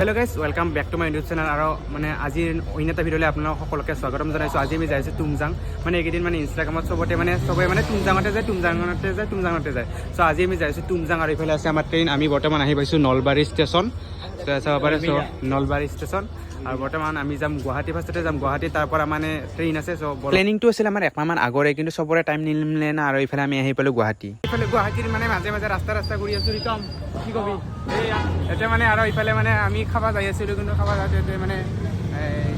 Hello' guys, welcome back to my YouTube channel. আৰু মানে আজিৰ অন্য এটা ভিডিঅ'লৈ আপোনালোক সকলোকে স্বাগতম জনাইছোঁ। আজি আমি যাইছোঁ তুমজাং। মানে এইকেইদিন মানে ইনষ্টাগ্ৰামত চবতে মানে তুমজাঙতে যায়। চ' আজি আমি যাইছোঁ তুমজাং আৰু এইফালে আছে আমাৰ ট্ৰেইন। আমি বৰ্তমান আহি পাইছোঁ নলবাৰী ষ্টেচন। চাব পাৰে নলবাৰী ষ্টেচন। আৰু বৰ্তমান আমি যাম গুৱাহাটী, ফাৰ্ষ্টতে যাম গুৱাহাটী, তাৰ পৰা মানে ট্ৰেইন আছে। চ' প্লেনিংটো আছিল আমাৰ একমাহমান আগৰে, কিন্তু চবৰে টাইম নিমিলে না। আৰু এইফালে আমি আহি পালোঁ গুৱাহাটী। এইফালে গুৱাহাটীৰ মানে মাজে মাজে ৰাস্তা ঘূৰি আছোঁ। ৰিতম কি কবি এতিয়া মানে আৰু এইফালে মানে আমি খাব যাই আছিলোঁ, কিন্তু খাব যাওঁতে মানে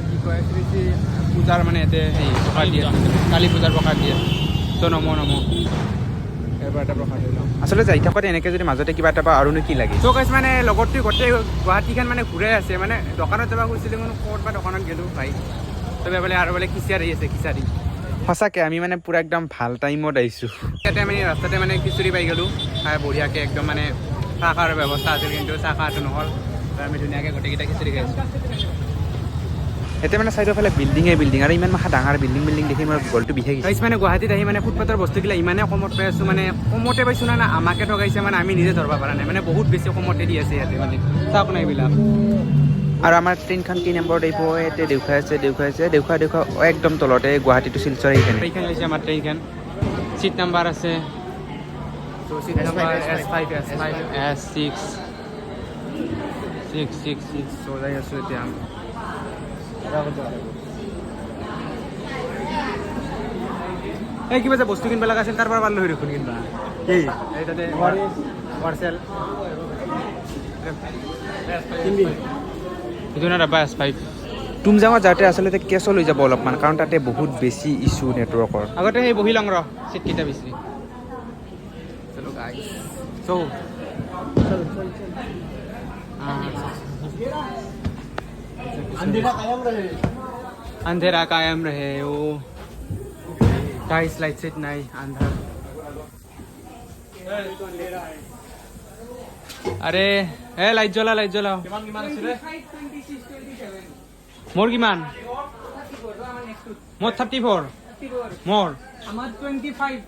কি কয় শ্ৰী পূজাৰ মানে ইয়াতে সেই প্ৰসাদ দিয়ে, কালী পূজাৰ প্ৰসাদ দিয়ে। চ' নমো এবাৰ এটা প্ৰসাদ লৈ লওঁ। আচলতে যাই থাকোঁতে এনেকৈ যদি মাজতে কিবা এটা আৰুনো কি লাগে। চ' গাইজ মানে লগৰটো গোটেই গুৱাহাটীখন মানে ঘূৰাই আছে। মানে দোকানত যাব খুজিছিলোঁ, কিন্তু ক'ত বা দোকানত গ'লোঁ ভাই। ত' বোলে আৰু বোলে খিচাৰি আছে, খিচাৰি। সঁচাকৈ আমি মানে পূৰা একদম ভাল টাইমত আহিছোঁ। ইয়াতে আমি ৰাস্তাতে মানে খিচুৰি পাই গ'লোঁ, খাই বঢ়িয়াকৈ একদম মানে চাহ খোৱাৰ ব্যৱস্থা আছিল, কিন্তু চাহ খোৱাটো নহ'ল। আমি ধুনীয়াকৈ গোটেইকেইটা খিচুৰি খাইছোঁ। এতিয়া মানে চাইডৰ ফালে বিল্ডিং আৰু ইমান মাখা ডাঙৰ বিল্ডিং দেখি মোৰ গলটো বিষাই গৈছে। মানে গুৱাহাটীত আহি মানে ফুটপাথৰ বস্তুবিলাক ইমানেই কমত পাই আছোঁ, মানে কমতে পাইছোঁ না আমাকে ঠগাইছে, মানে আমি নিজে ধৰিব পৰা নাই। মানে বহুত বেছি কমতে দি আছে ইয়াতে, মানে চাওক না এইবিলাক। আৰু আমাৰ ট্ৰেইনখন কি নম্বৰত আহিব ইয়াতে দেখুৱাই আছে একদম তলতে গুৱাহাটী টু শিলচৰ এইখানে হৈছে আমাৰ ট্ৰেইনখন। চিট নাম্বাৰ আছে, চিট নাম্বাৰ S5 S6 6 যাই আছোঁ এতিয়া আমি। এই কিবা যে বস্তু কিনিব লগা আছিল, তাৰ পৰা পাৰলো হৈ দেখোন কিনিবা। এই তাতে পাৰ্চেল সেইটো না ডাব্বা S5। তুমজাঙত যাওঁতে আচলতে কেছো লৈ যাব অলপমান, কাৰণ তাতে বহুত বেছি ইছ্যু নেটৱৰ্কৰ। আগতে সেই বহি লওঁ চিটকেইটা বেছি। চলো গাইছ, अंधेरा कायम रहे वो गाइस, लाइट सेट नहीं अंधा। अरे ए लाइट জ্বলা मोर किमान मोर 34 मोर আমার 25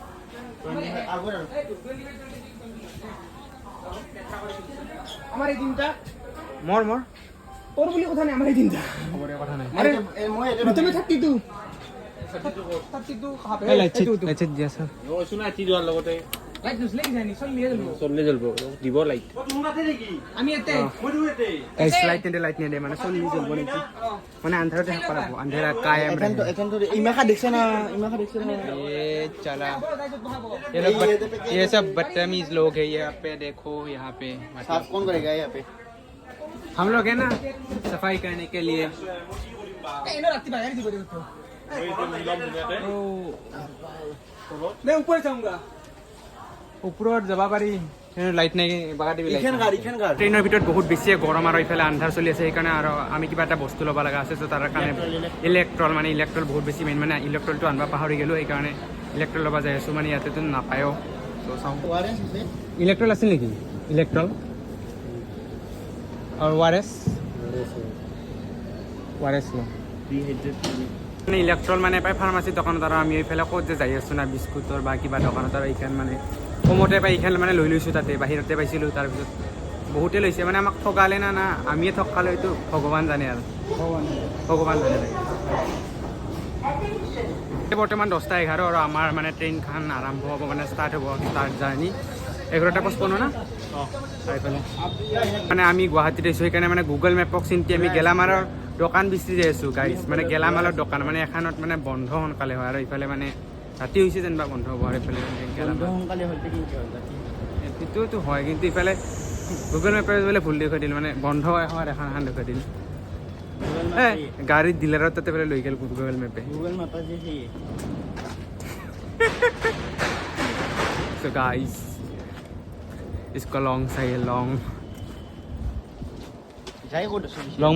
আমার এই দিনটা মোর তোর বলি কথা নাই, আমার এই দিনটা খবরের কথা নাই। আরে তুমি 32 কহা পে লাইট দিয়া স্যার ও শুনা কি জোয়ার লগতে লাইট দুসলে কি জানি চললে জ্বলবো দিব লাইট তোমরা তে দেখি আমি এতে মধু এতে গাইস লাইট নিয়ে মানে চললি জ্বলবো নাকি, মানে আন্ধারতে পারাবো। আন্ধারা কায়েম এখন তো ইমাখা দেখছ না এ চলা ये सब बदतमीज लोग है। यहाँ पे देखो, यहाँ पे साफ कौन करेगा यहाँ पे? हम लोग है ना सफाई करने के लिए। मैं ऊपर जाऊंगा, ऊपर যাবা পাৰি, লাইট নাই বাগা দিবি। ট্ৰেইনৰ ভিতৰত বহুত বেছি গৰম আৰু এইফালে আন্ধাৰ চলি আছে, সেইকাৰণে আৰু আমি কিবা এটা বস্তু ল'ব লগা আছে। ত' তাৰ কাৰণে ইলেক্ট্ৰল বহুত বেছি মেইন, মানে ইলেক্ট্ৰলটো আনবা পাহৰি গ'লোঁ, সেইকাৰণে ইলেক্ট্ৰল ল'ব যাই আছোঁ। মানে ইয়াতেতো নাপায়ও। ত' চাওঁ ইলেক্ট্ৰল আছিল নেকি? ইলেক্ট্ৰল আৰু ORS মানে ইলেক্ট্ৰল মানে পাই ফাৰ্মাচীৰ দোকানত। আৰু আমি এইফালে ক'ত যে যাই আছোঁ না বিস্কুটৰ বা কিবা দোকানত, আৰু এইখান মানে কমতে পাই, এইখান মানে লৈ লৈছোঁ। তাতে বাহিৰতে পাইছিলোঁ, তাৰপিছত বহুতে লৈছে। মানে আমাক ঠগালে না আমিয়ে ঠগালে, এইটো ভগৱান জানে আৰু ভগৱান জানে। বৰ্তমান 10:11 আৰু আমাৰ মানে ট্ৰেইনখন আৰম্ভ হ'ব, মানে ষ্টাৰ্ট হ'ব জাৰ্ণি 11:55 না। এইফালে মানে আমি গুৱাহাটীত আহিছোঁ, সেইকাৰণে মানে গুগল মেপক চিন্তি আমি গেলামালৰ দোকান বিচাৰি যাই আছোঁ গাইছ। মানে গেলামালৰ দোকান মানে এখনত মানে বন্ধ সোনকালে হয়, আৰু এইফালে মানে ৰাতি হৈছে যেনিবা বন্ধ হ'ব। আৰু এইফালে সেইটোতো হয়, কিন্তু ইফালে গুগল মেপে বোলে ভুল দেখুৱাই দিল, মানে বন্ধ হয় এখন দেখুৱাই দিল। গাড়ীৰ ডিলাৰৰ তাতে বোলে লৈ গ'ল গুগল মেপে। So guys, इसका लॉन्ग सही है लॉन्ग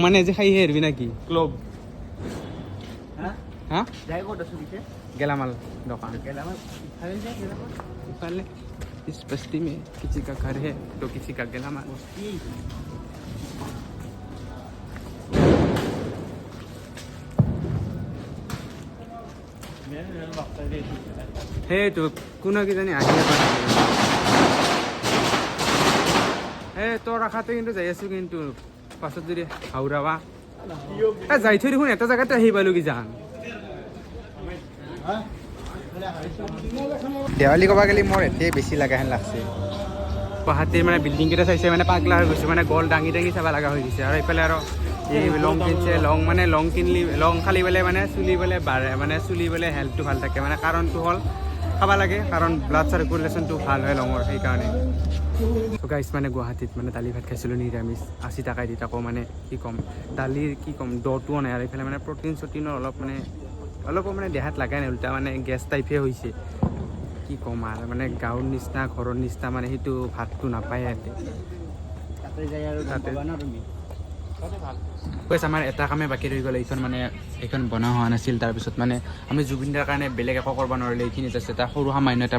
মানে যে খাই হেরবি নাকি ক্লব হ্যাঁ যাই কোড সুবিধে গেলামাল দোকান इफाले इस बस्ती में किसी का घर है तो किसी का गेलामाल সেইটো কোনো কিজানি আহিয়ে পায় তোৰ আশাতে কিন্তু যাই আছোঁ, কিন্তু পাছত যদি হাওৰাবা যাই থৈ দেখোন এটা জেগাতে আহি পালোঁ কি যাম দেৱালী ক'ব গ'লে মোৰ এতিয়াই বেছি লগা হেন লাগছে গুৱাহাটীৰ মানে বিল্ডিংকেইটা চাইছে মানে পাগলা হৈ গৈছে মানে গল দাঙি দাঙি চাব লগা হৈ গৈছে আৰু এইফালে আৰু এই লং কিনছে লং কিনলি লং খালি পেলাই মানে চুলি পেলাই বাঢ়ে মানে চুলি পেলাই হেল্থটো ভাল থাকে মানে কাৰণটো হ'ল খাব লাগে কাৰণ ব্লাড চাৰ্কুলেশ্যনটো ভাল হয় লঙৰ সেইকাৰণে গাইছ মানে গুৱাহাটীত মানে দালি ভাত খাইছিলোঁ নিৰামিষ 80 টকাই দি তাকো মানে কি ক'ম দালিৰ কি ক'ম দটোও নাই আৰু এইফালে মানে প্ৰটিনৰ অলপ মানে দেহাত লাগাই নাই উল্টা মানে গেছ টাইপে হৈছে কি ক'ম আৰু মানে গাঁৱৰ নিচিনা ঘৰৰ নিচিনা মানে সেইটো ভাতটো নাপায় ইয়াতে কৈছে আমাৰ এটা কামে বাকী ৰৈ গ'ল এইখন বনোৱা হোৱা নাছিল তাৰপিছত মানে আমি জুবিনদাৰ কাৰণে বেলেগ একো কৰিব নোৱাৰিলোঁ এইখিনি জাষ্ট এটা সৰু সামান্য এটা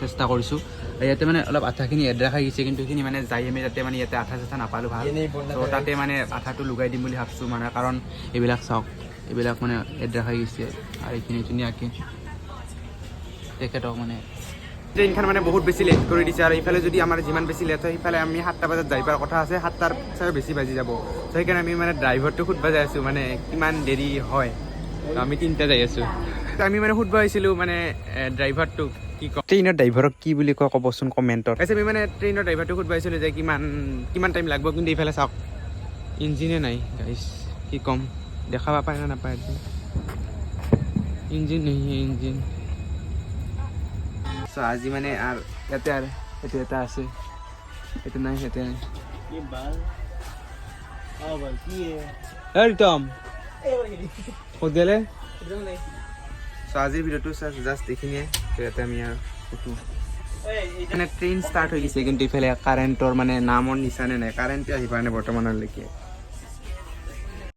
চেষ্টা কৰিছোঁ ইয়াতে মানে অলপ আঠাখিনি এড্ৰা খাই গৈছে কিন্তু সেইখিনি মানে যাই আমি যাতে মানে ইয়াতে আঠা চাঠা নাপালোঁ ভাল ত' তাতে মানে আঠাটো লগাই দিম বুলি ভাবছোঁ মানে কাৰণ এইবিলাক চাওক এইবিলাক মানে এড্ৰা খাই গৈছে আৰু এইখিনি ধুনীয়াকৈ তেখেতক মানে ট্ৰেইনখন মানে বহুত বেছি লেট কৰি দিছে আৰু ইফালে যদি আমাৰ যিমান বেছি লেট হয় সিফালে আমি 7টা বজাত যাই পোৱাৰ কথা আছে 7টাৰ চাই বেছি বাজি যাব ত' সেইকাৰণে আমি মানে ড্ৰাইভাৰটো সুধিব যাই আছোঁ মানে কিমান দেৰি হয় ত' আমি 3টা যাই আছোঁ আমি মানে সুধিব আহিছিলোঁ মানে ড্ৰাইভাৰটোক কি কওঁ ট্ৰেইনৰ ড্ৰাইভাৰক কি বুলি কয় ক'বচোন কমেণ্টত আমি মানে ট্ৰেইনৰ ড্ৰাইভাৰটোক সুধিব আহিছিলোঁ যে কিমান টাইম লাগব কিন্তু এইফালে চাওক ইঞ্জিনে নাই গাইছ কি ক'ম দেখাব পায় না নাপায় ইঞ্জিন চ' আজি মানে আৰু ইয়াতে আৰু এইটো এটা আছে এইটো নাই সেইটো নাই ৰিতম ক'ত গ'লে চ' আজিৰ ভিডিঅ'টো জাষ্ট এইখিনিয়ে ইয়াতে আমি আৰু উঠোঁ মানে ট্ৰেইন ষ্টাৰ্ট হৈ গৈছে কিন্তু ইফালে কাৰেণ্টৰ মানে নামৰ নিচানে নাই কাৰেণ্টে আহি পোৱা নাই বৰ্তমানলৈকে